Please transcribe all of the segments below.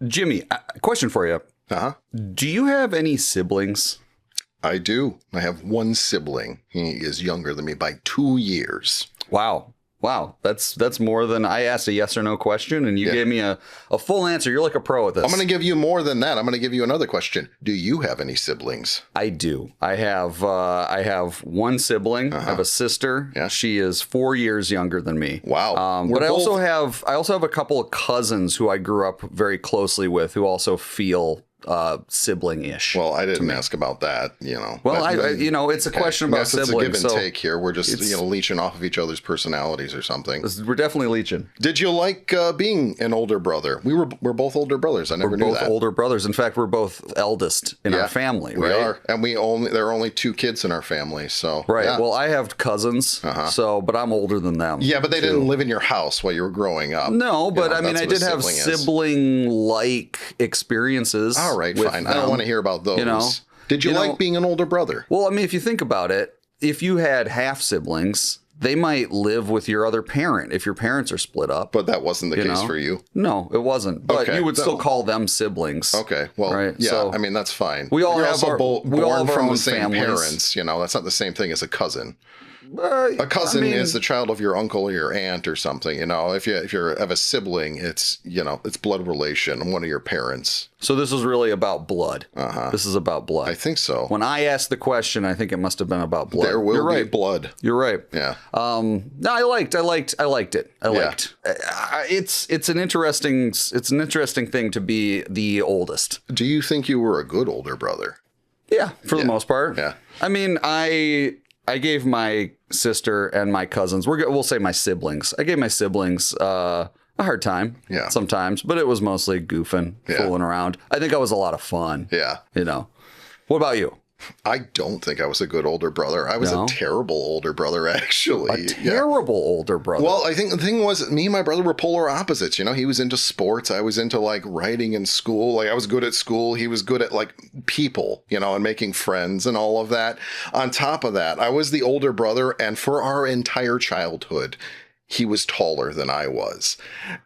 Jimmy, question for you. Uh-huh. Do you have any siblings? I do. I have one sibling. He is younger than me by 2 years. Wow. That's more than I asked a yes or no question, and you gave me a full answer. You're like a pro at this. I'm going to give you more than that. I'm going to give you another question. Do you have any siblings? I do. I have one sibling. I have a sister. Yeah. She is 4 years younger than me. Wow. But I also have a couple of cousins who I grew up very closely with who also feel sibling-ish. Well, I didn't ask about that, Well, it's a question about siblings. It's a give and take here. We're just, leeching off of each other's personalities or something. We're definitely leeching. Did you like being an older brother? We're both older brothers. I never knew that. We're both older brothers. In fact, we're both eldest in our family, right? We are. And there are only 2 kids in our family, so. Right. Yeah. Well, I have cousins, but I'm older than them. Yeah, but they didn't live in your house while you were growing up. No, but I did have sibling-like experiences. All right, fine. I don't want to hear about those. Did you like being an older brother? Well, if you think about it, if you had half siblings, they might live with your other parent if your parents are split up. But that wasn't the case for you. No, it wasn't. But you would still call them siblings. Okay. Well, right? Yeah, so, that's fine. We all You're have born from the same families. parents. That's not the same thing as a cousin. A cousin is the child of your uncle or your aunt or something. If you have a sibling, it's blood relation, one of your parents. So this is really about blood. This is about blood. I think so. When I asked the question, I think it must have been about blood. There will be blood. You're right. Yeah. No, I liked it. It's an interesting thing to be the oldest. Do you think you were a good older brother? Yeah, for the most part. Yeah. I gave my sister and my cousins, we'll say my siblings, I gave my siblings a hard time sometimes, but it was mostly goofing, fooling around. I think I was a lot of fun. Yeah. What about you? I don't think I was a good older brother. I was a terrible older brother, actually. A terrible older brother? Well, I think the thing was, me and my brother were polar opposites. He was into sports. I was into, writing in school. I was good at school. He was good at, people, and making friends and all of that. On top of that, I was the older brother, and for our entire childhood, he was taller than I was.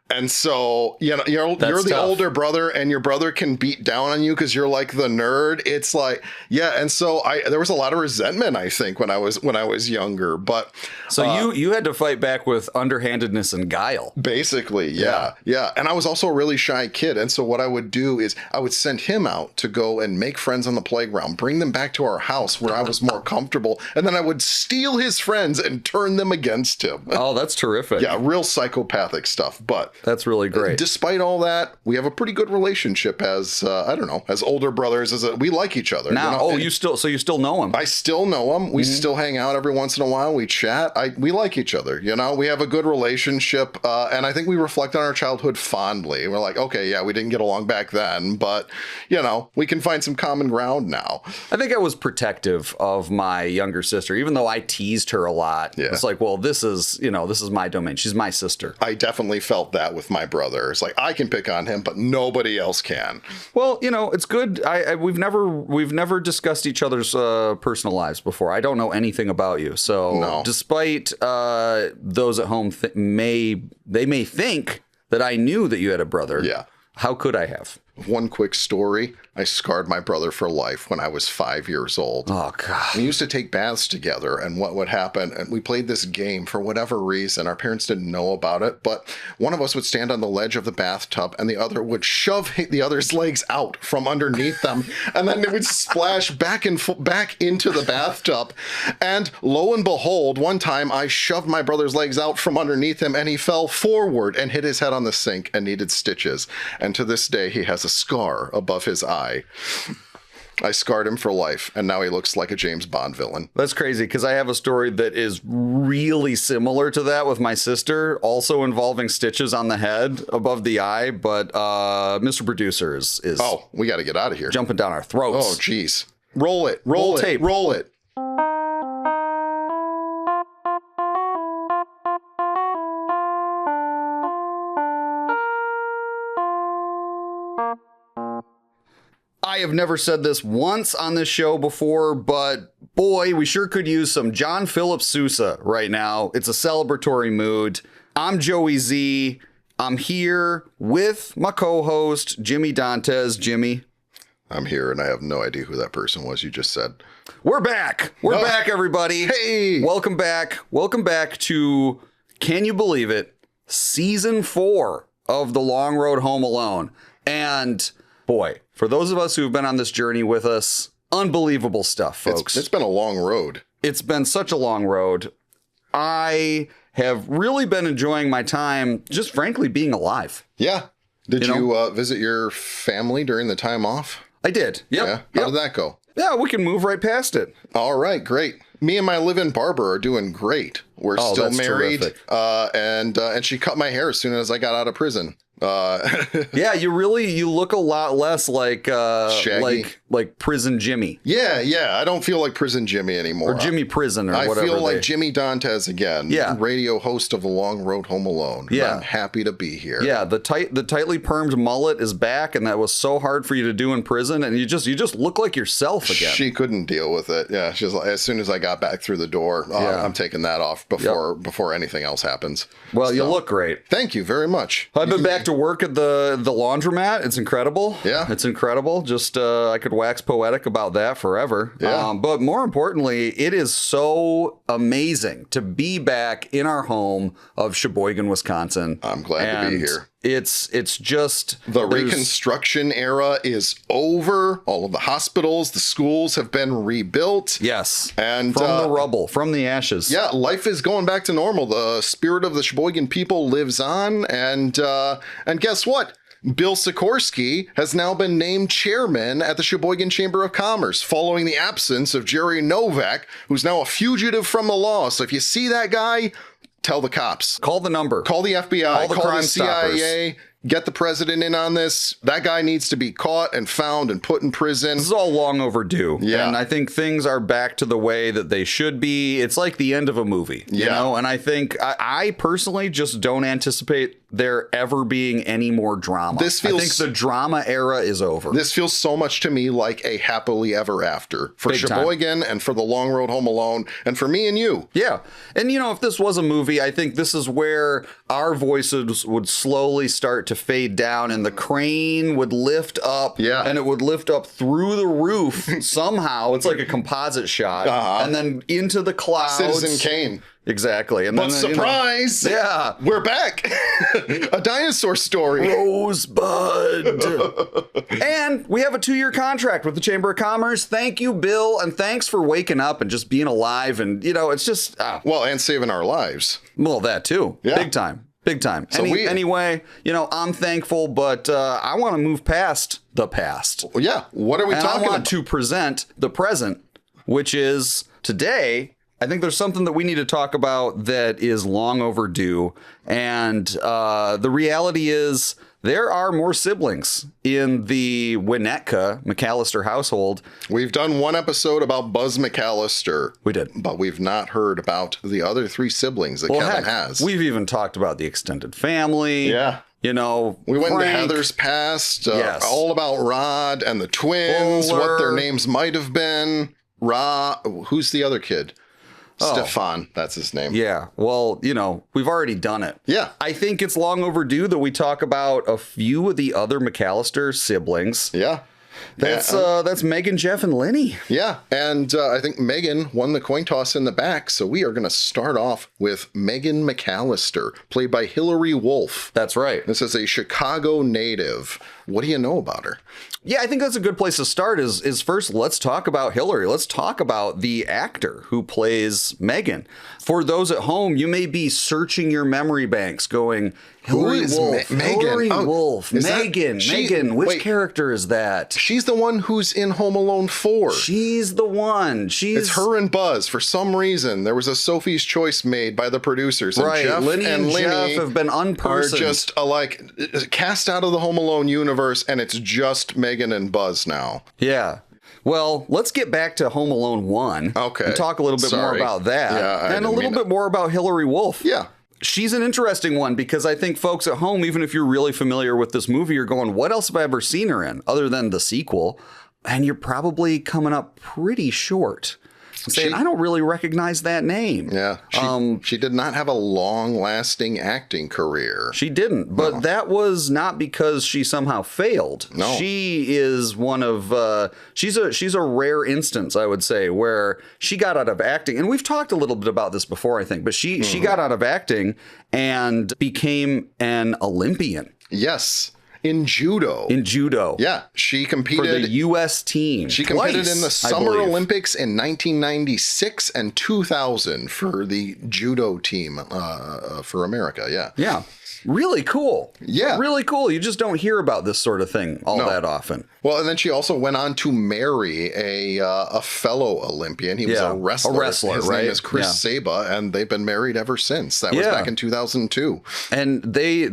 And so, you're the older brother and your brother can beat down on you because you're like the nerd. It's and so there was a lot of resentment, I think, when I was younger. But so you had to fight back with underhandedness and guile. Basically, yeah. And I was also a really shy kid. And so what I would do is I would send him out to go and make friends on the playground, bring them back to our house where I was more comfortable. And then I would steal his friends and turn them against him. Oh, that's terrific. Yeah, real psychopathic stuff. But that's really great. Despite all that, we have a pretty good relationship as as older brothers. We like each other. Now, you still know him? I still know him. We still hang out every once in a while. We chat. We like each other. We have a good relationship, and I think we reflect on our childhood fondly. We're like, okay, yeah, we didn't get along back then, but we can find some common ground now. I think I was protective of my younger sister, even though I teased her a lot. Yeah. It's like, well, this is my domain. She's my sister. I definitely felt that with my brother. It's like I can pick on him, but nobody else can. Well, it's good. We've never discussed each other's personal lives before. I don't know anything about you. So despite those at home may think that I knew that you had a brother. Yeah. How could I have? One quick story. I scarred my brother for life when I was 5 years old. Oh, God. We used to take baths together, and what would happen, and we played this game for whatever reason. Our parents didn't know about it, but one of us would stand on the ledge of the bathtub, and the other would shove the other's legs out from underneath them, and then it would splash back into the bathtub. And lo and behold, one time I shoved my brother's legs out from underneath him, and he fell forward and hit his head on the sink and needed stitches. And to this day, he has a scar above his eye. I scarred him for life, and now he looks like a James Bond villain. That's crazy, because I have a story that is really similar to that with my sister, also involving stitches on the head above the eye, but Mr. Producer is oh, we got to get out of here. Jumping down our throats. Oh, geez. Roll it. Roll tape. Roll it. I have never said this once on this show before, but boy, we sure could use some John Philip Sousa right now. It's a celebratory mood. I'm Joey Z. I'm here with my co-host, Jimmy Dantes. Jimmy. I'm here, and I have no idea who that person was you just said. We're back. We're back, everybody. Hey. Welcome back. Welcome back to, can you believe it, Season 4 of The Long Road Home Alone. And, boy, for those of us who've been on this journey with us, unbelievable stuff, folks. It's been a long road. It's been such a long road. I have really been enjoying my time, just frankly, being alive. Yeah. Did you visit your family during the time off? I did. Yep. Yeah. How did that go? Yeah, we can move right past it. All right, great. Me and my live-in barber are doing great. We're still married, and she cut my hair as soon as I got out of prison. Yeah, you look a lot less like Shaggy. like Prison Jimmy. Yeah. I don't feel like Prison Jimmy anymore. Or Jimmy Prison or whatever. I feel like Jimmy Dantes again. Yeah. Radio host of The Long Road Home Alone. Yeah. I'm happy to be here. Yeah, the tightly permed mullet is back, and that was so hard for you to do in prison, and you just look like yourself again. She couldn't deal with it. Yeah, she's like, as soon as I got back through the door, I'm taking that off before anything else happens. Well, you look great. Thank you very much. I've been back to work at the laundromat. It's incredible. Yeah. It's incredible. Just I could wax poetic about that forever. Yeah. But more importantly, it is so amazing to be back in our home of Sheboygan, Wisconsin. I'm glad to be here. It's just the Reconstruction era is over. All of the hospitals, the schools have been rebuilt. Yes. And from the rubble, from the ashes. Yeah, life is going back to normal. The spirit of the Sheboygan people lives on, and guess what? Bill Sikorsky has now been named chairman at the Sheboygan Chamber of Commerce following the absence of Jerry Novak, who's now a fugitive from the law. So if you see that guy, tell the cops. Call the number. Call the FBI. Call the CIA. Stoppers. Get the president in on this. That guy needs to be caught and found and put in prison. This is all long overdue. Yeah. And I think things are back to the way that they should be. It's like the end of a movie, you know? And I think I personally just don't anticipate there ever being any more drama. I think the drama era is over. This feels so much to me like a happily ever after for Big Sheboygan and for The Long Road Home Alone and for me and you. Yeah. And, if this was a movie, I think this is where our voices would slowly start to fade down and the crane would lift up. Yeah. And it would lift up through the roof somehow. It's like a composite shot. And then into the clouds. Citizen Kane. Exactly. And but then, surprise! We're back. A dinosaur story. Rosebud. And we have a 2-year contract with the Chamber of Commerce. Thank you, Bill. And thanks for waking up and just being alive. And, it's just... well, and saving our lives. Well, that too. Yeah. Big time. Big time. So anyway, I'm thankful, but I want to move past the past. Well, yeah. What are we talking about? I want to present the present, which is today... I think there's something that we need to talk about that is long overdue. And the reality is there are more siblings in the Winnetka McCallister household. We've done one episode about Buzz McCallister. We did. But we've not heard about the other 3 siblings that Kevin has. We've even talked about the extended family. Yeah. We went into Heather's past, all about Rod and the twins, what their names might have been. Who's the other kid? Stefan, that's his name. Yeah. Well, we've already done it. Yeah. I think it's long overdue that we talk about a few of the other McCallister siblings. Yeah. That's Megan, Jeff, and Linnie. Yeah. And I think Megan won the coin toss in the back. So we are going to start off with Megan McCallister, played by Hillary Wolf. That's right. This is a Chicago native. What do you know about her? Yeah, I think that's a good place to start is first, let's talk about Hillary. Let's talk about the actor who plays Megan. For those at home, you may be searching your memory banks going, Hillary Wolf, Megan? Hillary Wolf, Megan, which character is that? She's the one who's in Home Alone 4. She's the one. It's her and Buzz. For some reason, there was a Sophie's Choice made by the producers. And Jeff Linnie and Jeff have been unpersoned. Are just cast out of the Home Alone universe, and it's just Megan and Buzz now. Yeah. Well, let's get back to Home Alone 1. Okay. And talk a little bit more about that. Yeah, and a little bit more about Hillary Wolf. Yeah. She's an interesting one because I think folks at home, even if you're really familiar with this movie, you're going, what else have I ever seen her in other than the sequel? And you're probably coming up pretty short. saying, I don't really recognize that name. Yeah. She did not have a long-lasting acting career. She didn't, but that was not because she somehow failed. No. She is one of, she's a rare instance, I would say, where she got out of acting. And we've talked a little bit about this before, I think, but she got out of acting and became an Olympian. Yes. In judo. Yeah. She competed for the U.S. team. She competed in the Summer Olympics in 1996 and 2000 for the judo team for America. Yeah. Yeah. Really cool. Yeah. Really cool. You just don't hear about this sort of thing all that often. Well, and then she also went on to marry a fellow Olympian. He was a wrestler. His name is Chris Saba, and they've been married ever since. That was back in 2002. And they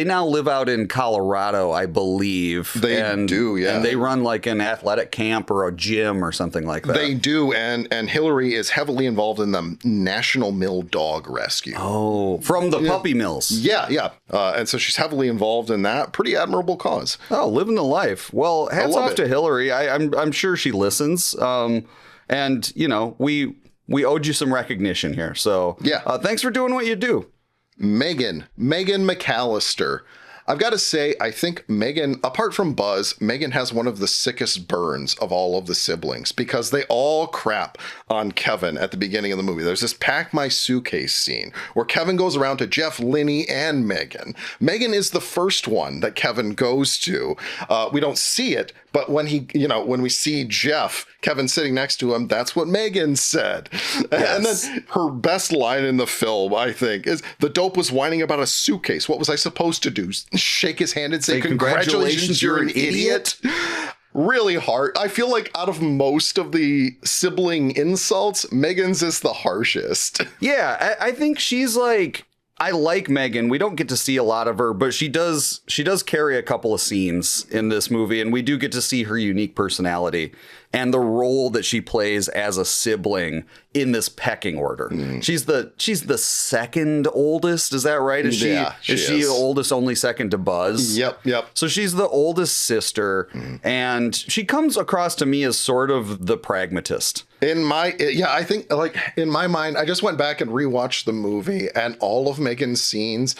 now live out in Colorado, I believe. They do, yeah. And they run like an athletic camp or a gym or something like that. They do, and Hillary is heavily involved in the National Mill Dog Rescue. Oh, from the puppy mills. Yeah, yeah. And so she's heavily involved in that. Pretty admirable cause. Oh, living the life. Well, hats off to Hillary. I'm sure she listens. And, you know, we owed you some recognition here. So thanks for doing what you do. Megan McCallister. I've got to say, I think Megan, apart from Buzz, Megan has one of the sickest burns of all of the siblings because they all crap on Kevin at the beginning of the movie. There's this pack my suitcase scene where Kevin goes around to Jeff, Linnie, and Megan. Megan is the first one that Kevin goes to. We don't see it, but when we see Jeff, Kevin sitting next to him, that's what Megan said. Yes. And then her best line in the film, I think, is the dope was whining about a suitcase. What was I supposed to do? Shake his hand and say, congratulations, you're an idiot? Really hard. I feel like out of most of the sibling insults, Megan's is the harshest. Yeah, I think she's like... I like Megan. We don't get to see a lot of her, but she does carry a couple of scenes in this movie, and we do get to see her unique personality and the role that she plays as a sibling in this pecking order. She's the second oldest, is that right? Is she the oldest, only second to Buzz? Yep. So she's the oldest sister, and she comes across to me as sort of the pragmatist. I think, like, in my mind, I just went back and rewatched the movie, and all of Megan's scenes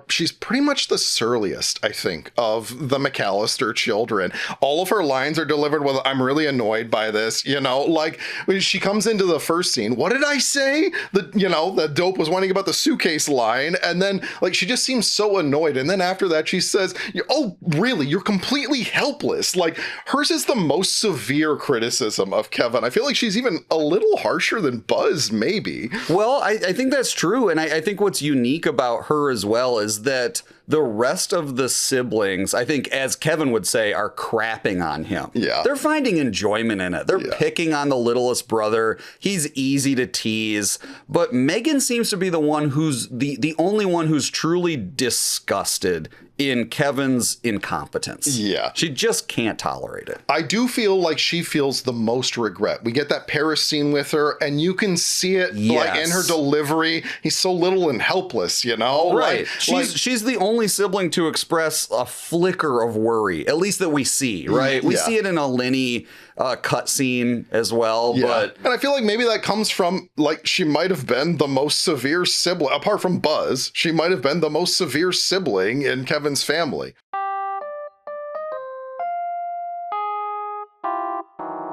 she's pretty much the surliest, I think, of the McCallister children. All of her lines are delivered with, I'm really annoyed by this, like, when she comes into the first scene, what did I say? The dope was whining about the suitcase line, and then, like, she just seems so annoyed, and then after that, she says, oh, really? You're completely helpless. Like, hers is the most severe criticism of Kevin. I feel like she's even a little harsher than Buzz, maybe. Well, I think that's true. And I think what's unique about her as well is that the rest of the siblings, I think, as Kevin would say, are crapping on him. Yeah. They're finding enjoyment in it. They're picking on the littlest brother. He's easy to tease. But Megan seems to be the one who's the only one who's truly disgusted in Kevin's incompetence. Yeah. She just can't tolerate it. I do feel like she feels the most regret. We get that Paris scene with her, and you can see it like in her delivery. He's so little and helpless, Right. She's the only sibling to express a flicker of worry, at least that we see, right? We see it in a Linnie cut scene as well. But and I feel like maybe that comes from, like, she might have been the most severe sibling, apart from Buzz, she might have been the most severe sibling in Kevin's family.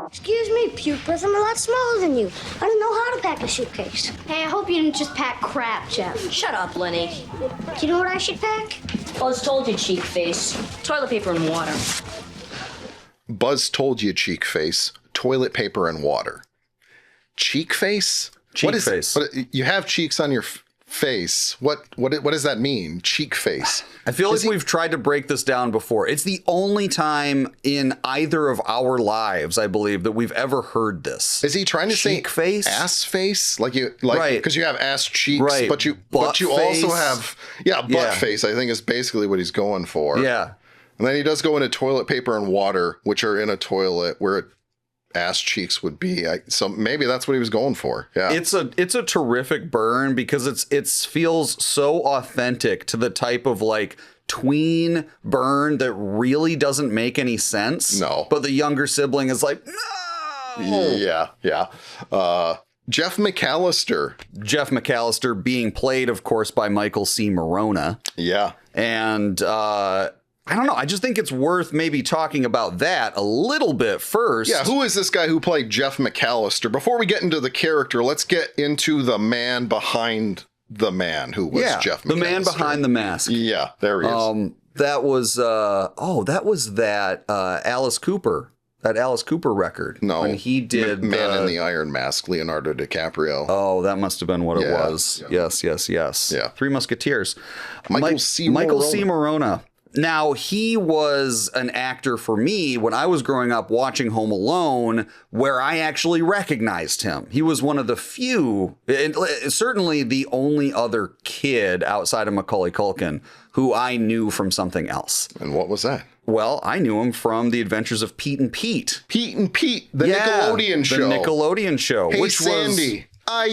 Excuse me, puke breath, I'm a lot smaller than you. I don't know how to pack a suitcase. Hey, I hope you didn't just pack crap, Jeff. Shut up, Linnie. Do you know what I should pack? Buzz told you, cheek face. Toilet paper and water. Buzz told you, cheek face. Toilet paper and water. Cheek face? Face. You have cheeks on your face. What does that mean? Cheek face. I feel like we've tried to break this down before. It's the only time in either of our lives, I believe, that we've ever heard this. Is he trying to cheek say face? Ass face? Right. Because you have ass cheeks, right. but you also have butt face, I think is basically what he's going for. Yeah. And then he does go into toilet paper and water, which are in a toilet where ass cheeks would be. So maybe that's what he was going for. Yeah. It's a terrific burn because it feels so authentic to the type of, like, tween burn that really doesn't make any sense. No. But the younger sibling is like, no! Yeah. Jeff McCallister. Jeff McCallister being played, of course, by Michael C. Morona. Yeah. And I don't know. I just think it's worth maybe talking about that a little bit first. Yeah, who is this guy who played Jeff McCallister? Before we get into the character, let's get into the man behind the man who was Jeff McCallister. The man behind the mask. Yeah, there he is. That was that Alice Cooper. That Alice Cooper record. No. When he did Man in the Iron Mask, Leonardo DiCaprio. Oh, that must have been what it was. Yeah. Yes. Yeah. Three Musketeers. Michael C. Morona. Now, he was an actor for me when I was growing up watching Home Alone, where I actually recognized him. He was one of the few, certainly the only other kid outside of Macaulay Culkin who I knew from something else. And what was that? Well, I knew him from The Adventures of Pete and Pete. Pete and Pete, the Nickelodeon show. The Nickelodeon show. Hey, which Sandy. Was...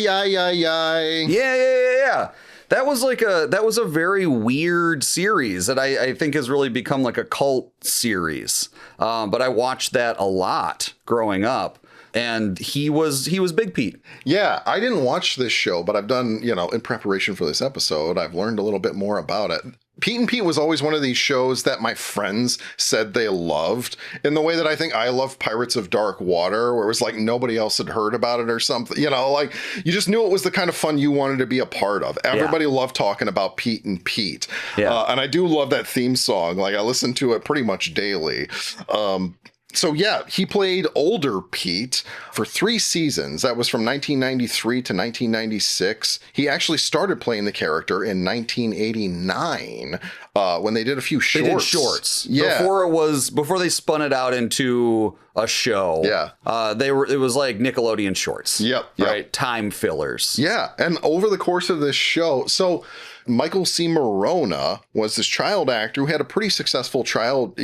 Yeah. That was a very weird series that I think has really become like a cult series. But I watched that a lot growing up. And he was Big Pete. Yeah, I didn't watch this show, but I've done, in preparation for this episode, I've learned a little bit more about it. Pete and Pete was always one of these shows that my friends said they loved in the way that I think I love Pirates of Dark Water, where it was like nobody else had heard about it or something. Like you just knew it was the kind of fun you wanted to be a part of. Everybody loved talking about Pete and Pete. Yeah. And I do love that theme song. Like I listen to it pretty much daily. So yeah, he played older Pete for 3 seasons. That was from 1993 to 1996. He actually started playing the character in 1989 when they did a few shorts. They did shorts. Yeah. Before they spun it out into a show. Yeah. It was like Nickelodeon shorts. Yep. Right. Time fillers. Yeah. And over the course of this show, so Michael C. Morona was this child actor who had a pretty successful child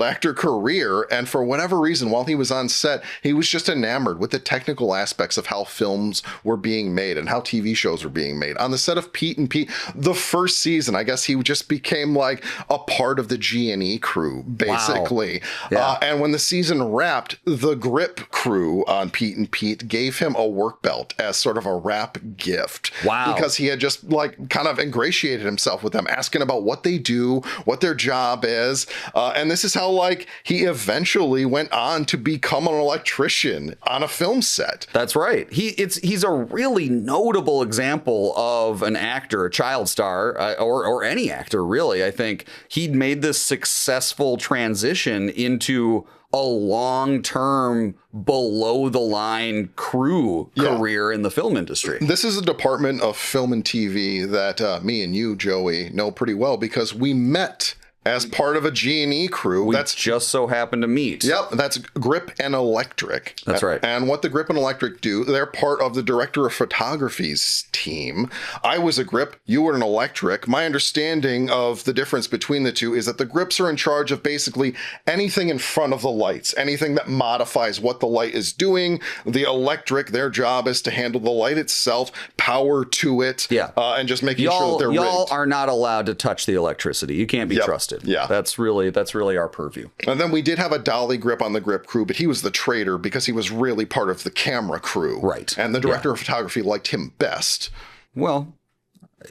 actor career. And for whatever reason, while he was on set, he was just enamored with the technical aspects of how films were being made and how TV shows were being made. On the set of Pete and Pete, the first season, I guess he just became like a part of the G&E crew, basically. Wow. Yeah. And when the season wrapped, the grip crew on Pete and Pete gave him a work belt as sort of a wrap gift. Wow. Because he had just like kind of ingratiated himself with them, asking about what they do, what their job is. And this is how like he eventually went on to become an electrician on a film set. That's right. He's a really notable example of an actor, a child star, or any actor, really. I think he'd made this successful transition into a long-term below-the-line crew career in the film industry. This is a department of film and TV that me and you, Joey, know pretty well because we met as part of a G&E crew. That's just so happened to meet. Yep, that's Grip and Electric. That's right. And what the Grip and Electric do, they're part of the director of photography's team. I was a Grip, you were an Electric. My understanding of the difference between the two is that the Grips are in charge of basically anything in front of the lights, anything that modifies what the light is doing. The Electric, their job is to handle the light itself, power to it, and just making sure that they're rigged. Y'all are not allowed to touch the electricity. You can't be trusted. Yeah. That's really our purview. And then we did have a dolly Grip on the Grip crew, but he was the traitor because he was really part of the camera crew. Right. And the director of photography liked him best. Well,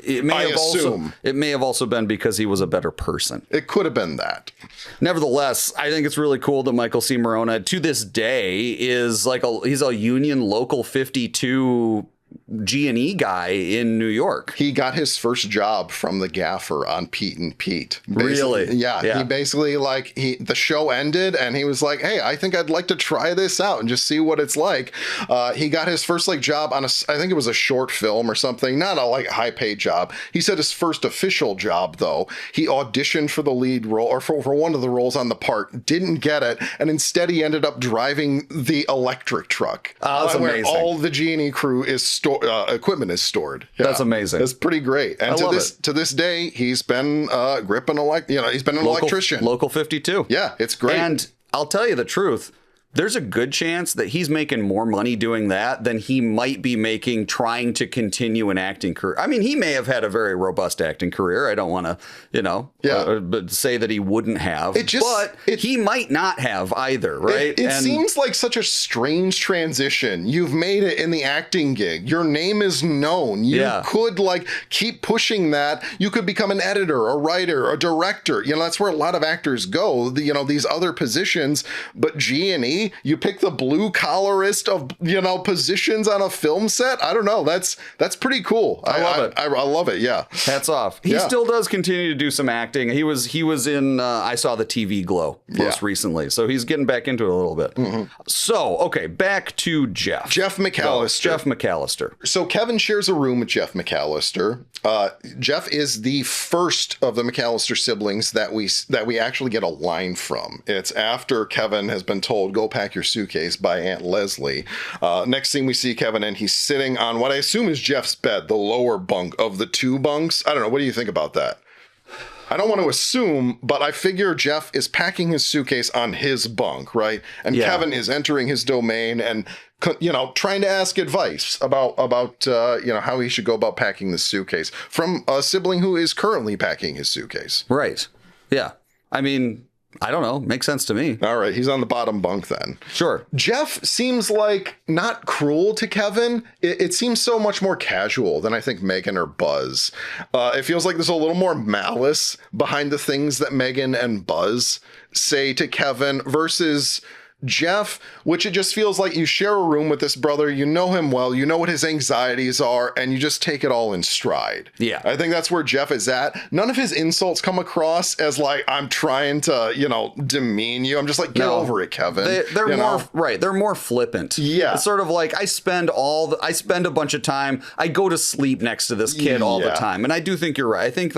it may have also been because he was a better person. It could have been that. Nevertheless, I think it's really cool that Michael C. Morona to this day is he's a Union Local 52 G&E guy in New York. He got his first job from the gaffer on Pete and Pete. Really? Yeah. He basically the show ended and he was like, hey, I think I'd like to try this out and just see what it's like. He got his first job on I think it was a short film or something, not a high paid job. He said his first official job though, he auditioned for the lead role or for one of the roles on the part, didn't get it. And instead he ended up driving the electric truck. Oh, that's amazing. Where all the G&E crew is equipment is stored. Yeah. That's amazing. That's pretty great. And to this day, he's been he's been an electrician. Local 52. Yeah, it's great. And I'll tell you the truth. there's a good chance that he's making more money doing that than he might be making trying to continue an acting career. I mean, he may have had a very robust acting career. I don't want to, but say that he wouldn't have. He might not have either, right? It seems like such a strange transition. You've made it in the acting gig. Your name is known. You could keep pushing that. You could become an editor, a writer, a director. That's where a lot of actors go. These other positions, but G&E. You pick the blue collarist of positions on a film set. I don't know. That's pretty cool. I love it. I love it. Yeah. Hats off. He still does continue to do some acting. He was in I saw the TV Glow most recently, so he's getting back into it a little bit. Mm-hmm. So okay, back to Jeff. Jeff McCallister. Jeff McCallister. So Kevin shares a room with Jeff McCallister. Jeff is the first of the McCallister siblings that we actually get a line from. It's after Kevin has been told, go pack your suitcase by Aunt Leslie. Next scene we see Kevin, and he's sitting on what I assume is Jeff's bed, the lower bunk of the 2 bunks. I don't know. What do you think about that? I don't want to assume, but I figure Jeff is packing his suitcase on his bunk, right? And Kevin is entering his domain and trying to ask advice about how he should go about packing the suitcase from a sibling who is currently packing his suitcase. Right. Yeah. I mean, I don't know. Makes sense to me. All right. He's on the bottom bunk then. Sure. Jeff seems like not cruel to Kevin. It seems so much more casual than I think Megan or Buzz. It feels like there's a little more malice behind the things that Megan and Buzz say to Kevin versus Jeff, which it just feels like you share a room with this brother, you know him well, you know what his anxieties are, and you just take it all in stride. Yeah. I think that's where Jeff is at. None of his insults come across as like, I'm trying to, demean you. I'm just like, get over it, Kevin. They're more, right. They're more flippant. Yeah. It's sort of like, I spend a bunch of time, I go to sleep next to this kid all the time. And I do think you're right. I think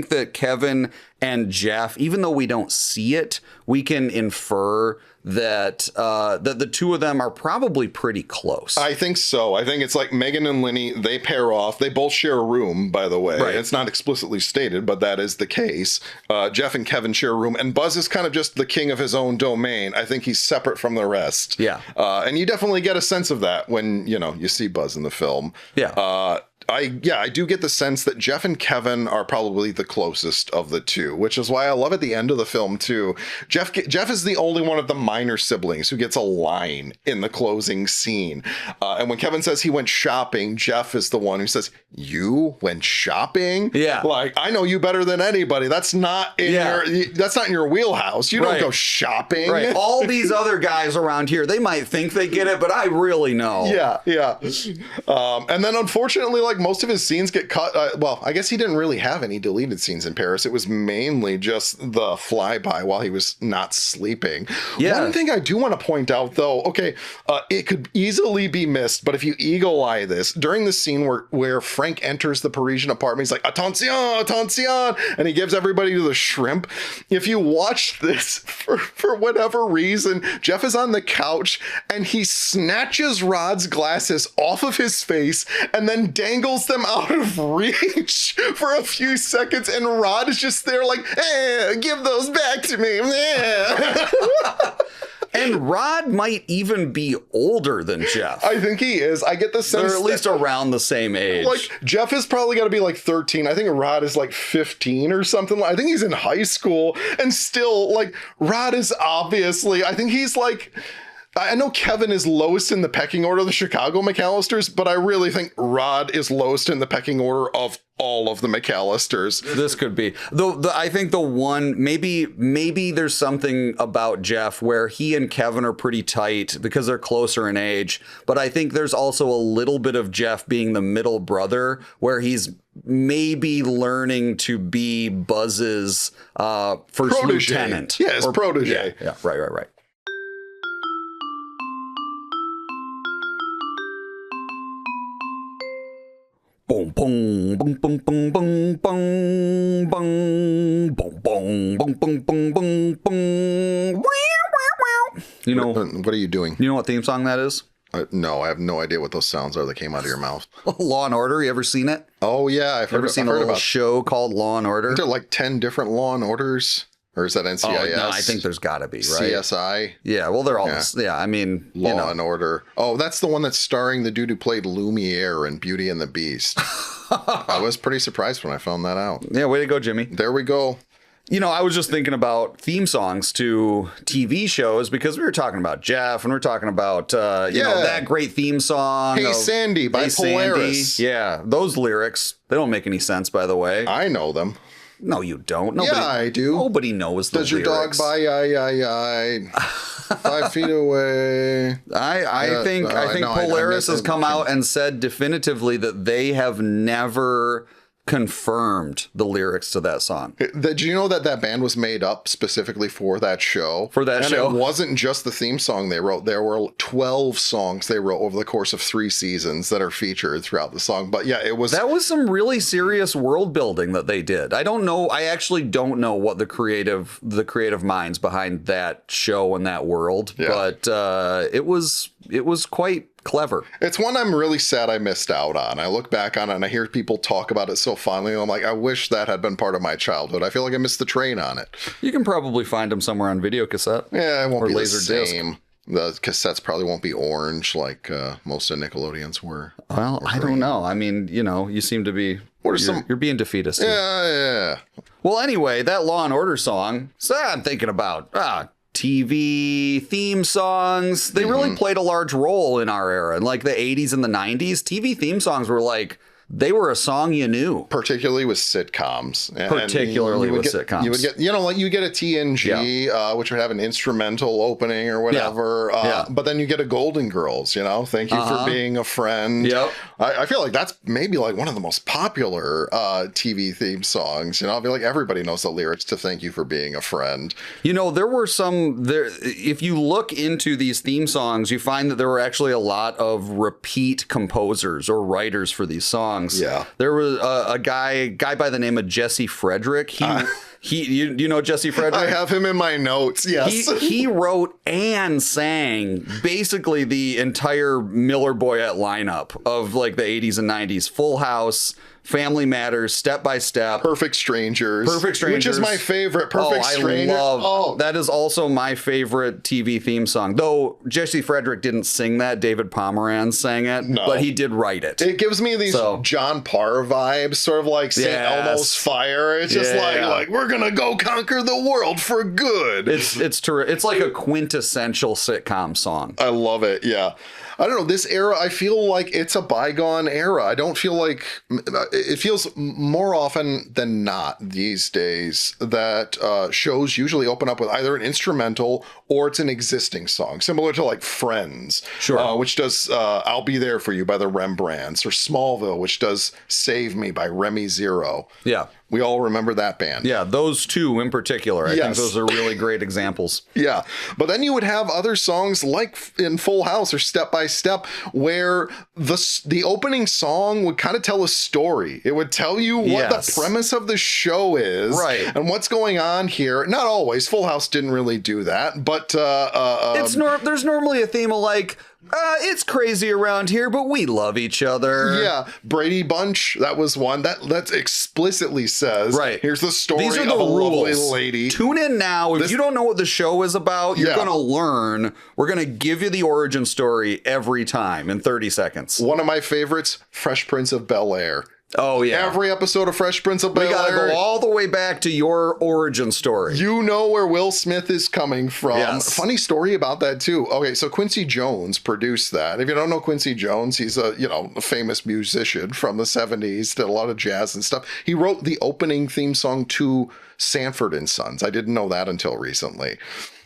that Kevin and Jeff, even though we don't see it, we can infer that the two of them are probably pretty close. I think so. I think it's like Megan and Linnie, they pair off. They both share a room, by the way. Right. It's not explicitly stated, but that is the case. Jeff and Kevin share a room, and Buzz is kind of just the king of his own domain. I think he's separate from the rest. Yeah. And you definitely get a sense of that when, you see Buzz in the film. Yeah. I do get the sense that Jeff and Kevin are probably the closest of the two, which is why I love at the end of the film too. Jeff is the only one of the minor siblings who gets a line in the closing scene. And when Kevin says he went shopping, Jeff is the one who says, "You went shopping?" Yeah. Like, I know you better than anybody. That's not in your wheelhouse. You don't go shopping. Right. All these other guys around here, they might think they get it, but I really know. Yeah. And then unfortunately, most of his scenes get cut. I guess he didn't really have any deleted scenes in Paris. It was mainly just the flyby while he was not sleeping. Yeah. One thing I do want to point out, though, it could easily be missed, but if you eagle eye this, during the scene where Frank enters the Parisian apartment, he's like, "Attention, attention," and he gives everybody the shrimp. If you watch this, for whatever reason, Jeff is on the couch and he snatches Rod's glasses off of his face and then dangles them out of reach for a few seconds, and Rod is just there like, give those back to me. And Rod might even be older than Jeff. I think he is. I get the sense they're at least around the same age. Like, Jeff is probably got to be like 13. I think Rod is like 15 or something. I think he's in high school, and still, Rod is obviously, I think he's like, I know Kevin is lowest in the pecking order of the Chicago McCallisters, but I really think Rod is lowest in the pecking order of all of the McCallisters. This could be. I think the one, maybe there's something about Jeff where he and Kevin are pretty tight because they're closer in age, but I think there's also a little bit of Jeff being the middle brother where he's maybe learning to be Buzz's first lieutenant. Yeah, his protege. Yeah, right. Boom, boom, boom, boom, boom, boom, boom, boom, boom, boom, boom, boom, boom, boom, boom. You know, what are you doing? You know what theme song that is? No, I have no idea what those sounds are that came out of your mouth. Law and Order. You ever seen it? Oh yeah, I've heard a little show called Law and Order? There are like 10 different Law and Orders. Or is that NCIS? Oh, no, I think there's got to be, right? CSI? Yeah, well, they're all, I mean, Law and Order. Oh, that's the one that's starring the dude who played Lumiere in Beauty and the Beast. I was pretty surprised when I found that out. Yeah, way to go, Jimmy. There we go. You know, I was just thinking about theme songs to TV shows because we were talking about Jeff and we are talking about, you know, that great theme song. Hey, Sandy by Polaris. Sandy. Yeah, those lyrics, they don't make any sense, by the way. I know them. No, you don't. Nobody, yeah, I do. Nobody knows the lyrics. Does your dog buy I 5 feet away? I think Polaris has come out and said definitively that they have never confirmed the lyrics to that song. Did you know that band was made up specifically for that show? For that show? And it wasn't just the theme song they wrote. There were 12 songs they wrote over the course of 3 seasons that are featured throughout the song. But yeah, it was... That was some really serious world building that they did. I don't know. I actually don't know what the creative minds behind that show and that world. Yeah. But it was quite clever. It's one I'm really sad I missed out on. I look back on it and I hear people talk about it so fondly. And I'm like, I wish that had been part of my childhood. I feel like I missed the train on it. You can probably find them somewhere on video cassette. Yeah, it won't be laser the same. Disc. The cassettes probably won't be orange like most of Nickelodeon's were. Well, I don't know. I mean, you know, you seem to be... You're being defeatist. Yeah. Well, anyway, that Law and Order song, so I'm thinking about... TV theme songs, they really played a large role in our era. In like the 80s and the 90s, TV theme songs were like, they were a song you knew. Particularly with sitcoms. Particularly with sitcoms. You would get, you know, like you get a TNG, which would have an instrumental opening or whatever. But then you get a Golden Girls, you know, thank you for being a friend. Yep. I feel like that's maybe like one of the most popular TV theme songs. You know, I feel like everybody knows the lyrics to Thank You for Being a Friend. You know, there were if you look into these theme songs, you find that there were actually a lot of repeat composers or writers for these songs. Yeah. There was a guy by the name of Jesse Frederick. You know Jesse Frederick? I have him in my notes, yes. He wrote and sang basically the entire Miller Boyette lineup of like the 80s and 90s. Full House, Family Matters, Step by Step. Perfect Strangers. Which is my favorite. Perfect Strangers. That is also my favorite TV theme song. Though Jesse Frederick didn't sing that. David Pomeranz sang it. No. But he did write it. It gives me these John Parr vibes, sort of like St. Elmo's Fire. It's just like we're going to go conquer the world for good. It's terrific. It's like a quintessential sitcom song. I love it. Yeah. I don't know, this era, I feel like it's a bygone era. I don't feel like, it feels more often than not these days that shows usually open up with either an instrumental or it's an existing song, similar to like Friends, which does I'll Be There For You by the Rembrandts, or Smallville, which does Save Me by Remy Zero. Yeah. We all remember that band. Yeah, those two in particular. I think those are really great examples. Yeah. But then you would have other songs like in Full House or Step by Step where the opening song would kind of tell a story. It would tell you what the premise of the show is. Right. And what's going on here. Not always. Full House didn't really do that. But there's normally a theme of like, it's crazy around here, but we love each other. Yeah. Brady Bunch, that was one that explicitly says, here's the story These are the of a rules. lovely lady. Tune in now. If you don't know what the show is about, you're going to learn. We're going to give you the origin story every time in 30 seconds. One of my favorites, Fresh Prince of Bel-Air. Oh, yeah. Every episode of Fresh Prince of Bel-Air. We gotta go all the way back to your origin story. You know where Will Smith is coming from. Yes. Funny story about that, too. Okay, so Quincy Jones produced that. If you don't know Quincy Jones, he's a famous musician from the 70s, did a lot of jazz and stuff. He wrote the opening theme song to Sanford and Sons. I didn't know that until recently.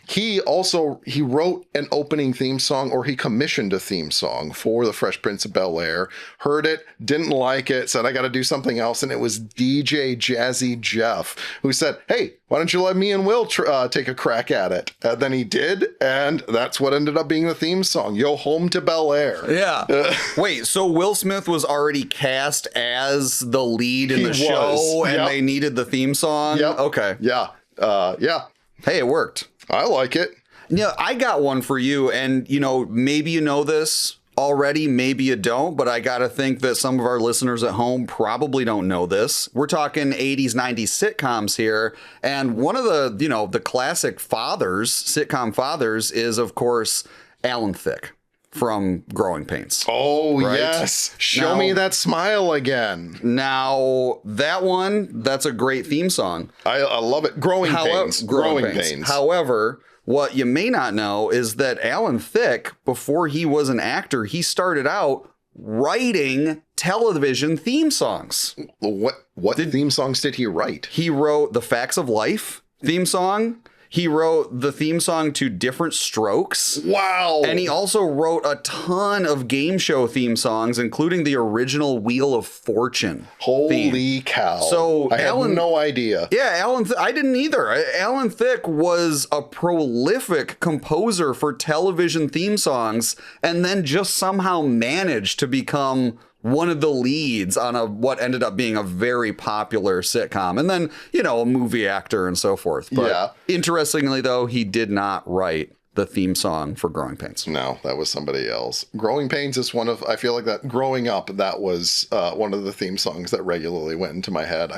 He wrote an opening theme song, or he commissioned a theme song for the Fresh Prince of Bel-Air, heard it, didn't like it, said, I got to do something else. And it was DJ Jazzy Jeff who said, hey, why don't you let me and Will take a crack at it? And then he did. And that's what ended up being the theme song. Yo, Home to Bel-Air. Yeah. Wait, so Will Smith was already cast as the lead in the show and they needed the theme song? Yep. Okay. Yeah. Hey, it worked. I like it. Yeah, I got one for you, and maybe you know this. already, maybe you don't, but I gotta think that some of our listeners at home probably don't know this. We're talking 80s, 90s sitcoms here, and one of the, the classic sitcom fathers is, of course, Alan Thicke from Growing Pains. Oh, right? yes. Show me that smile again. Now, that's a great theme song. I love it. Growing Pains. However, what you may not know is that Alan Thicke, before he was an actor, he started out writing television theme songs. What theme songs did he write? He wrote the Facts of Life theme song. He wrote the theme song to Different Strokes. Wow. And he also wrote a ton of game show theme songs, including the original Wheel of Fortune. Holy cow. So I had no idea. Yeah, I didn't either. Alan Thicke was a prolific composer for television theme songs and then just somehow managed to become one of the leads on what ended up being a very popular sitcom. And then, a movie actor and so forth. But interestingly, though, he did not write the theme song for Growing Pains. No, that was somebody else. Growing Pains is I feel like that growing up, that was one of the theme songs that regularly went into my head.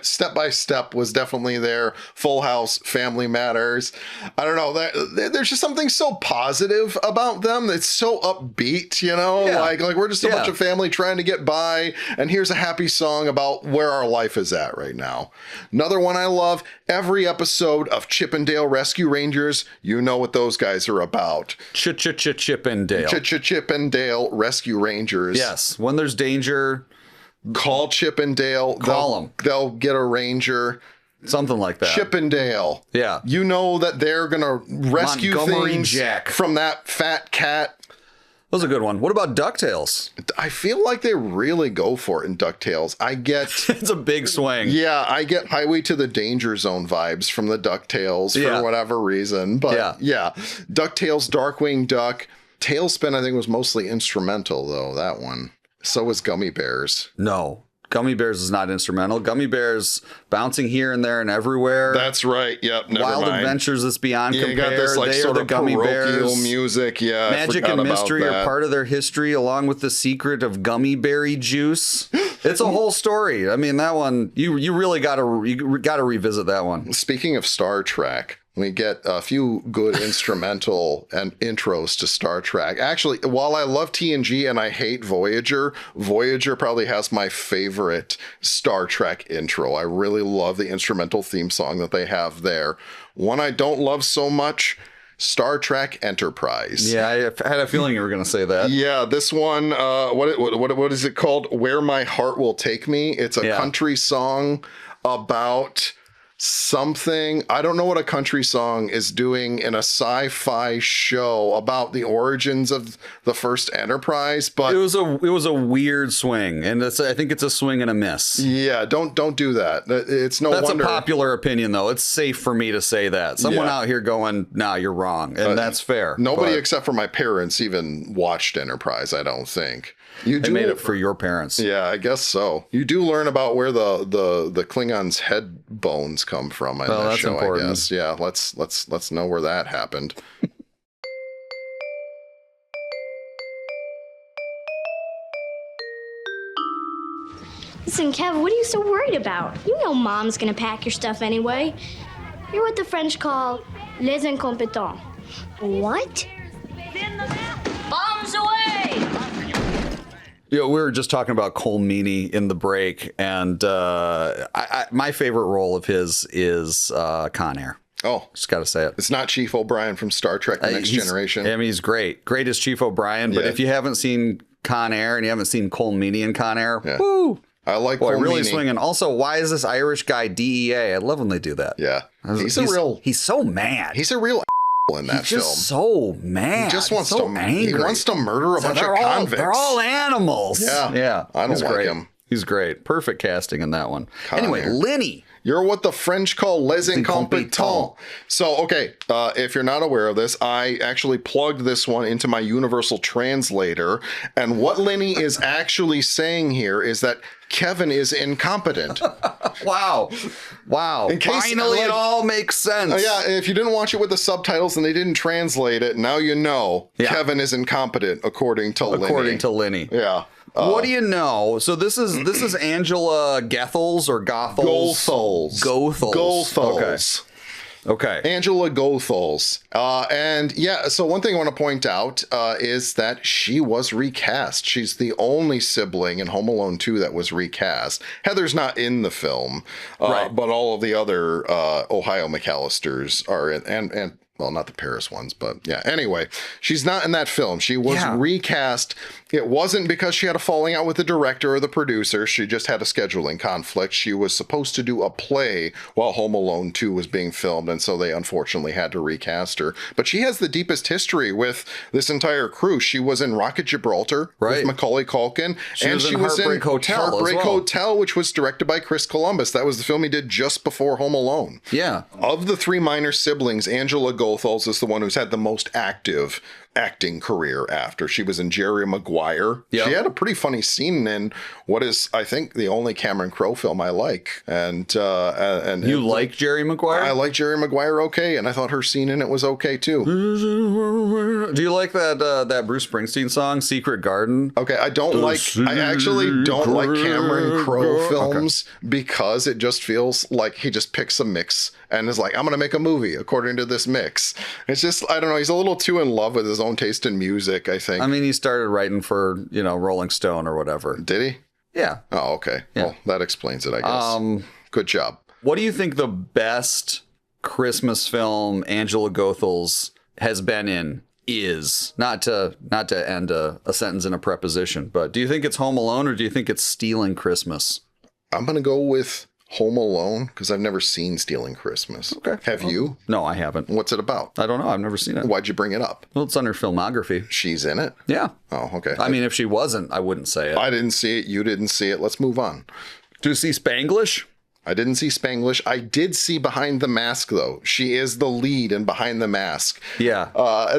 Step by Step was definitely there. Full House, Family Matters. I don't know, there's just something so positive about them. It's so upbeat, like we're just a bunch of family trying to get by. And here's a happy song about where our life is at right now. Another one I love, every episode of Chip and Dale Rescue Rangers, you know what those guys are about. Chip and Dale. Chip and Dale Rescue Rangers. Yes. When there's danger, call Chip and Dale. Call them. They'll get a ranger. Something like that. Chip and Dale. Yeah. You know that they're going to rescue Montgomery things Jack from that fat cat. That was a good one. What about DuckTales? I feel like they really go for it in DuckTales. It's a big swing. Yeah, I get Highway to the Danger Zone vibes from the DuckTales for whatever reason. But yeah, DuckTales, Darkwing Duck. Tailspin, I think, was mostly instrumental, though, that one. So was Gummy Bears. No. Gummy Bears is not instrumental. Gummy Bears bouncing here and there and everywhere. That's right. Yep. Never Wild mind. Adventures that's beyond compare. You got this they sort are the of Gummy Bears. music. Yeah. Magic and mystery are part of their history, along with the secret of gummy berry juice. It's a whole story. I mean, that one you really got to revisit that one. Speaking of Star Trek, we get a few good instrumental and intros to Star Trek. Actually, while I love TNG and I hate Voyager, Voyager probably has my favorite Star Trek intro. I really love the instrumental theme song that they have there. One I don't love so much, Star Trek Enterprise. Yeah, I had a feeling you were going to say that. Yeah, this one, what is it called? Where My Heart Will Take Me. It's a country song about something. I don't know what a country song is doing in a sci-fi show about the origins of the first Enterprise, but it was a weird swing, and I think it's a swing and a miss. Yeah, don't do that. It's no That's wonder. That's a popular opinion, though. It's safe for me to say that. Someone out here going, "Nah, you're wrong," and that's fair. Nobody except for my parents even watched Enterprise, I don't think. They made it for your parents. Yeah, I guess so. You do learn about where the Klingons' head bones come from in that show, important. I guess. Yeah, let's know where that happened. Listen, Kev, what are you so worried about? You know Mom's gonna pack your stuff anyway. You're what the French call les incompetents. What? Bombs away! We were just talking about Cole Meany in the break, and my favorite role of his is Con Air. Oh, just got to say it. It's not Chief O'Brien from Star Trek: The Next Generation. I mean, he's great as Chief O'Brien. But if you haven't seen Con Air and you haven't seen Cole Meany in Con Air, woo! I like Cole really Meany. Swinging. Also, why is this Irish guy DEA? I love when they do that. Yeah, he's so mad. He's a real in that film. He's so mad. He just wants so to angry. He wants to murder a bunch of convicts. They're all animals. Yeah. Yeah. I don't like him. He's great. Perfect casting in that one. Anyway, Linnie. You're what the French call les incompetents. So, okay, if you're not aware of this, I actually plugged this one into my universal translator. And what Linnie is actually saying here is that Kevin is incompetent. Wow. Finally, it all makes sense. Yeah, if you didn't watch it with the subtitles and they didn't translate it, now you know Kevin is incompetent, according to Linnie. Yeah. What do you know? So this is Angela Goethals or Goethals? Goethals. Okay. Angela Goethals. And yeah, so one thing I want to point out is that she was recast. She's the only sibling in Home Alone 2 that was recast. Heather's not in the film, right, but all of the other Ohio McCallisters are in, and well, not the Paris ones, but yeah. Anyway, she's not in that film. She was recast. It wasn't because she had a falling out with the director or the producer. She just had a scheduling conflict. She was supposed to do a play while Home Alone 2 was being filmed, and so they unfortunately had to recast her. But she has the deepest history with this entire crew. She was in Rocket Gibraltar with Macaulay Culkin. She was in Heartbreak Hotel, which was directed by Chris Columbus. That was the film he did just before Home Alone. Yeah. Of the three minor siblings, Angela Goethals is the one who's had the most active acting career after. She was in Jerry Maguire. Yep. She had a pretty funny scene in what is, I think, the only Cameron Crowe film I like. And you like Jerry Maguire? I like Jerry Maguire okay, and I thought her scene in it was okay too. Do you like that Bruce Springsteen song, Secret Garden? Okay, I actually don't like Cameron Crowe films because it just feels like he just picks a mix and is like, I'm going to make a movie according to this mix. It's just, I don't know, he's a little too in love with his own taste in music, I think. I mean, he started writing for, Rolling Stone or whatever. Did he? Yeah. Oh, okay. Yeah. Well, that explains it, I guess. Good job. What do you think the best Christmas film Angela Goethals has been in is? Not to end a sentence in a preposition, but do you think it's Home Alone or do you think it's Stealing Christmas? I'm going to go with Home Alone because I've never seen Stealing Christmas. Okay. Have you? No, I haven't. What's it about? I don't know. I've never seen it. Why'd you bring it up? Well, it's on her filmography. She's in it? Yeah. Oh, okay. I mean, if she wasn't, I wouldn't say it. I didn't see it. You didn't see it. Let's move on. Do you see Spanglish? I didn't see Spanglish. I did see Behind the Mask, though. She is the lead in Behind the Mask. Yeah.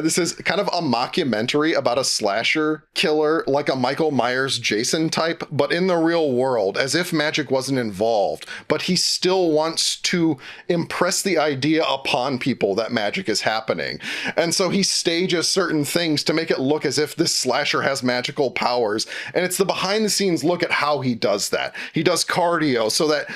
This is kind of a mockumentary about a slasher killer, like a Michael Myers Jason type, but in the real world, as if magic wasn't involved. But he still wants to impress the idea upon people that magic is happening. And so he stages certain things to make it look as if this slasher has magical powers. And it's the behind the scenes look at how he does that. He does cardio so that,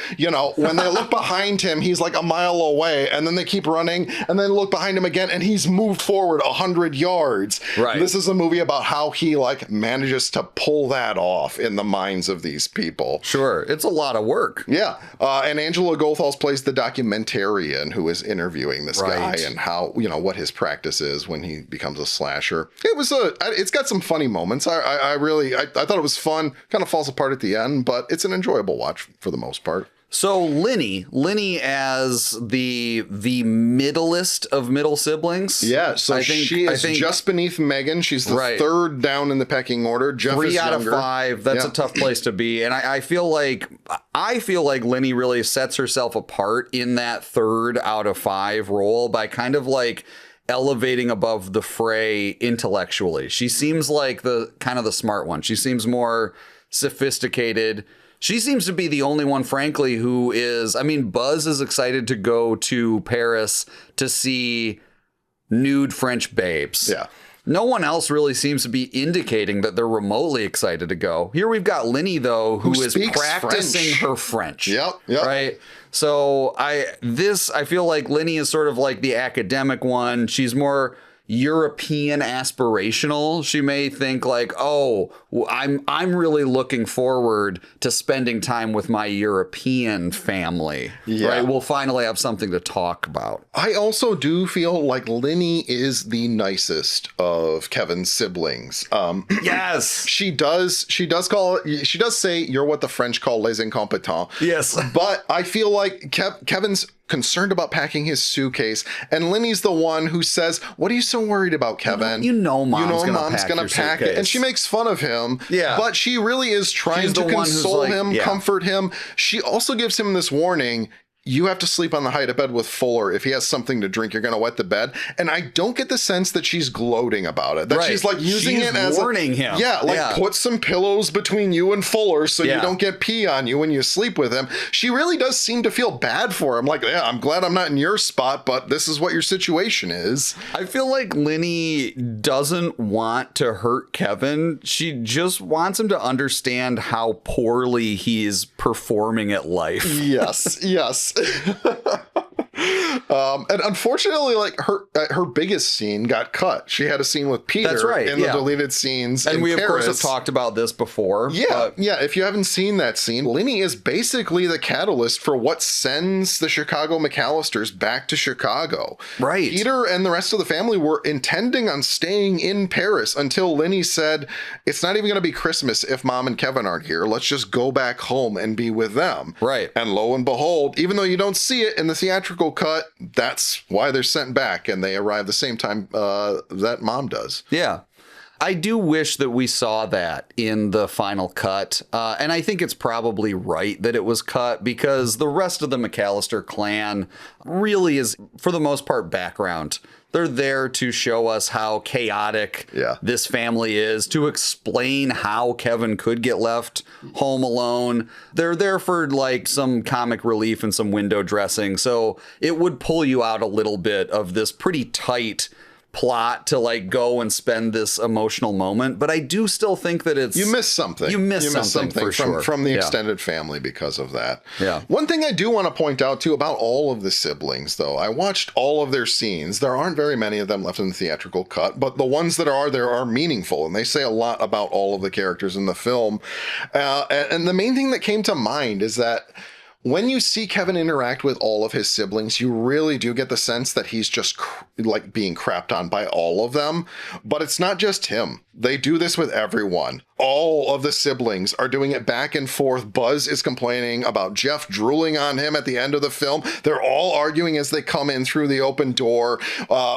when they look behind him, he's like a mile away, and then they keep running, and then look behind him again, and he's moved forward 100 yards. Right. This is a movie about how he manages to pull that off in the minds of these people. Sure. It's a lot of work. Yeah. And Angela Goethals plays the documentarian who is interviewing this guy and how, what his practice is when he becomes a slasher. It's got some funny moments. I thought it was fun. Kind of falls apart at the end, but it's an enjoyable watch for the most part. So Linnie as the middlest of middle siblings. Yeah, so she is just beneath Megan. She's the third down in the pecking order. Jeff 3 is out younger. of 5. That's a tough place to be. And I feel like Linnie really sets herself apart in that 3rd out of 5 role by kind of elevating above the fray intellectually. She seems like the kind of the smart one. She seems more sophisticated. She seems to be the only one, frankly, who is... I mean, Buzz is excited to go to Paris to see nude French babes. Yeah. No one else really seems to be indicating that they're remotely excited to go. Here we've got Linnie, though, who is practicing her French. Yep. Right? So I feel like Linnie is sort of like the academic one. She's more European aspirational. She may think I'm really looking forward to spending time with my European family. Yeah. Right? We'll finally have something to talk about. I also do feel like Linnie is the nicest of Kevin's siblings. Yes. She does say you're what the French call les incompetents. Yes. But I feel like Kevin's concerned about packing his suitcase, and Linnie's the one who says, "What are you so worried about, Kevin? Mom's gonna pack it." And she makes fun of him. Yeah. But she really is trying to console him, comfort him. She also gives him this warning. you have to sleep on the height of bed with Fuller. If he has something to drink, you're going to wet the bed. And I don't get the sense that she's gloating about it. That she's like using it as warning him. Yeah, like put some pillows between you and Fuller so you don't get pee on you when you sleep with him. She really does seem to feel bad for him. Like, yeah, I'm glad I'm not in your spot, but this is what your situation is. I feel like Linnie doesn't want to hurt Kevin. She just wants him to understand how poorly he's performing at life. Yes. And unfortunately, like her biggest scene got cut. She had a scene with Peter in the deleted scenes. And we, Paris. Of course, have talked about this before. Yeah. If you haven't seen that scene, Linnie is basically the catalyst for what sends the Chicago McCallisters back to Chicago. Right. Peter and the rest of the family were intending on staying in Paris until Linnie said, it's not even going to be Christmas if Mom and Kevin aren't here. Let's just go back home and be with them. Right. And lo and behold, even though you don't see it in the theatrical cut, that's why they're sent back, and they arrive the same time that Mom does. Yeah. I do wish that we saw that in the final cut. And I think it's probably right that it was cut because the rest of the McCallister clan really is, for the most part, background. They're there to show us how chaotic this family is, to explain how Kevin could get left home alone. They're there for like some comic relief and some window dressing. So it would pull you out a little bit of this pretty tight plot to like go and spend this emotional moment, but I do still think that it's you miss something. You miss something for sure from the extended family because of that. Yeah. One thing I do want to point out too about all of the siblings, though, I watched all of their scenes. There aren't very many of them left in the theatrical cut, but the ones that are there are meaningful, and they say a lot about all of the characters in the film. And the main thing that came to mind is that when you see Kevin interact with all of his siblings, you really do get the sense that he's just like being crapped on by all of them. But it's not just him. They do this with everyone. All of the siblings are doing it back and forth. Buzz is complaining about Jeff drooling on him at the end of the film. They're all arguing as they come in through the open door.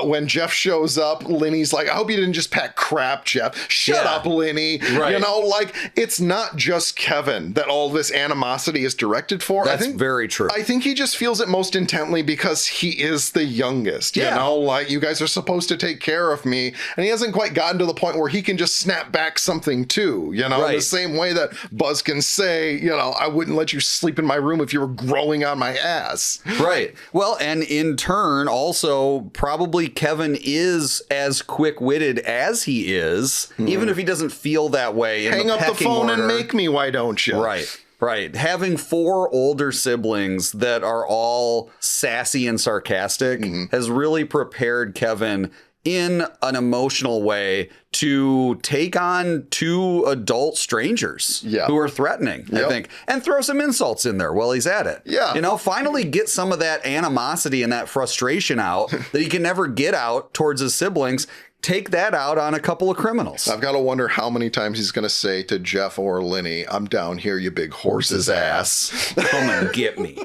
When Jeff shows up, Linnie's like, I hope you didn't just pack crap, Jeff. Shut up, Linnie. Right. You know, like, it's not just Kevin that all this animosity is directed for. That's very true. I think he just feels it most intently because he is the youngest. You know, like, you guys are supposed to take care of me. And he hasn't quite gotten to the point where he can just snap back something too, you know, in the same way that Buzz can say, you know, I wouldn't let you sleep in my room if you were growing on my ass. Right. Well, and in turn, also, probably Kevin is as quick-witted as he is, even if he doesn't feel that way. Hang up the phone and make me, why don't you? Right. Having 4 older siblings that are all sassy and sarcastic has really prepared Kevin in an emotional way to take on 2 adult strangers who are threatening, I think, and throw some insults in there while he's at it. Yeah. You know, finally get some of that animosity and that frustration out that he can never get out towards his siblings. Take that out on a couple of criminals. I've got to wonder how many times he's going to say to Jeff or Linnie, I'm down here, you big horse's ass. Come and get me.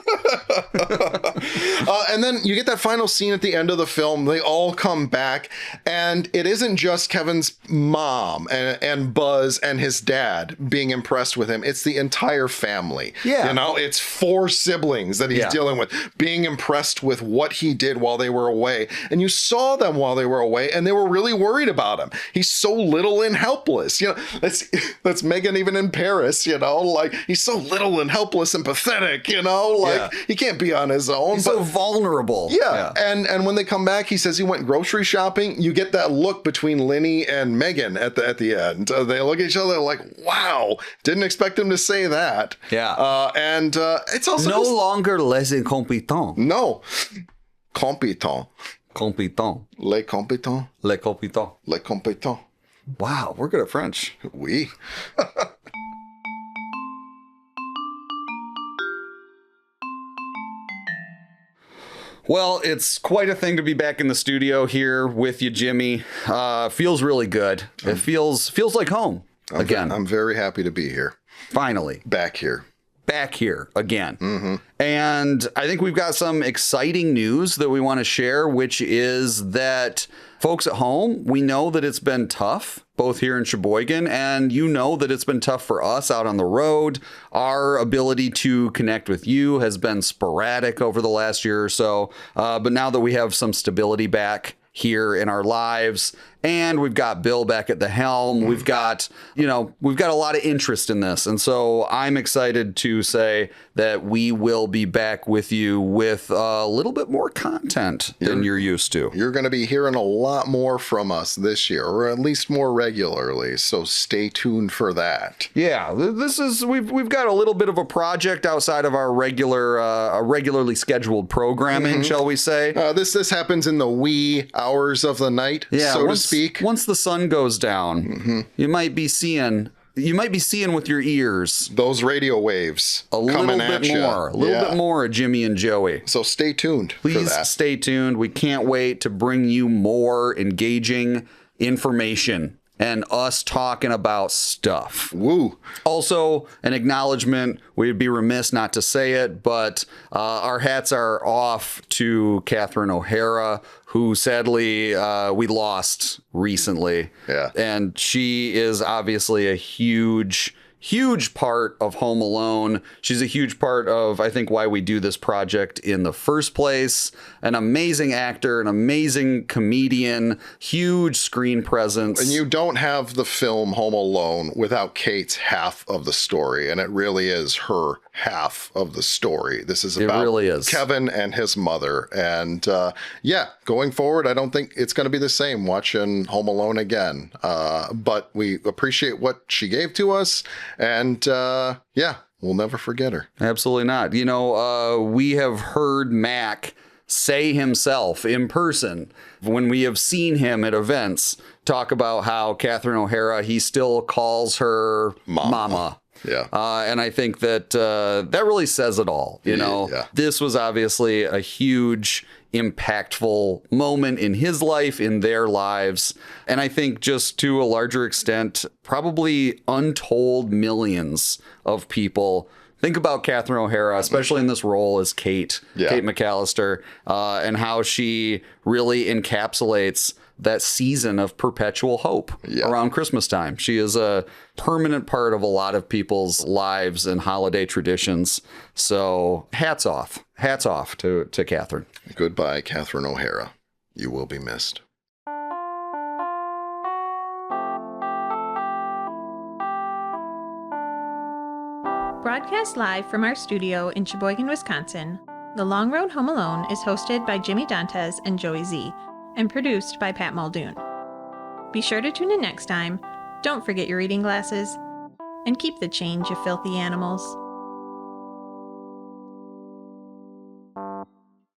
And then you get that final scene at the end of the film. They all come back, and it isn't just Kevin's mom and Buzz and his dad being impressed with him. It's the entire family. Yeah. You know, it's 4 siblings that he's dealing with, being impressed with what he did while they were away. And you saw them while they were away, and they were really worried about him. He's so little and helpless. You know, that's Megan even in Paris, you know, like, he's so little and helpless and pathetic, you know, like, he can't be on his own. He's so vulnerable. Yeah. And when they come back, he says he went grocery shopping. You get that look between Linnie and Megan at the end. They look at each other like, wow, didn't expect him to say that. Yeah. And it's also no longer les incompetents. No. Compétent. Compétent. Les compétents. Les compétents. Les compétents. Wow, we're good at French. Oui. Well, it's quite a thing to be back in the studio here with you, Jimmy. Feels really good. It feels like home again. I'm very happy to be here. Finally. Back here again. And I think we've got some exciting news that we want to share, which is that Folks at home, we know that it's been tough, both here in Sheboygan, and you know that it's been tough for us out on the road. Our ability to connect with you has been sporadic over the last year or so, but now that we have some stability back here in our lives, and we've got Bill back at the helm, we've got a lot of interest in this. And so I'm excited to say that we will be back with you with a little bit more content than you're used to. You're going to be hearing a lot more from us this year, or at least more regularly. So stay tuned for that. Yeah, we've got a little bit of a project outside of our regularly scheduled programming, shall we say? This happens in the wee hours of the night, so to speak. Once the sun goes down, you might be seeing with your ears those radio waves a little bit more of Jimmy and Joey. So stay tuned. Please stay tuned. We can't wait to bring you more engaging information and us talking about stuff. Woo. Also, an acknowledgement, we'd be remiss not to say it, but our hats are off to Catherine O'Hara, who sadly we lost recently. Yeah. And she is obviously a huge part of Home Alone. She's a huge part of, I think, why we do this project in the first place. An amazing actor, an amazing comedian, huge screen presence. And you don't have the film Home Alone without Kate's half of the story, and it really is her half of the story. This is about Kevin and his mother. And going forward, I don't think it's going to be the same watching Home Alone again. But we appreciate what she gave to us. And we'll never forget her. Absolutely not. We have heard Mac say himself in person when we have seen him at events talk about how Catherine O'Hara, he still calls her Mama. Yeah. And I think that that really says it all. This was obviously a huge, impactful moment in his life, in their lives. And I think just to a larger extent, probably untold millions of people think about Catherine O'Hara, especially in this role as Kate McCallister, and how she really encapsulates that season of perpetual hope around Christmas time. She is a permanent part of a lot of people's lives and holiday traditions. So hats off to Catherine. Goodbye, Catherine O'Hara. You will be missed. Broadcast live from our studio in Sheboygan, Wisconsin, The Long Road Home Alone is hosted by Jimmy Dantes and Joey Z, and produced by Pat Muldoon. Be sure to tune in next time. Don't forget your reading glasses, and keep the change, you filthy animals.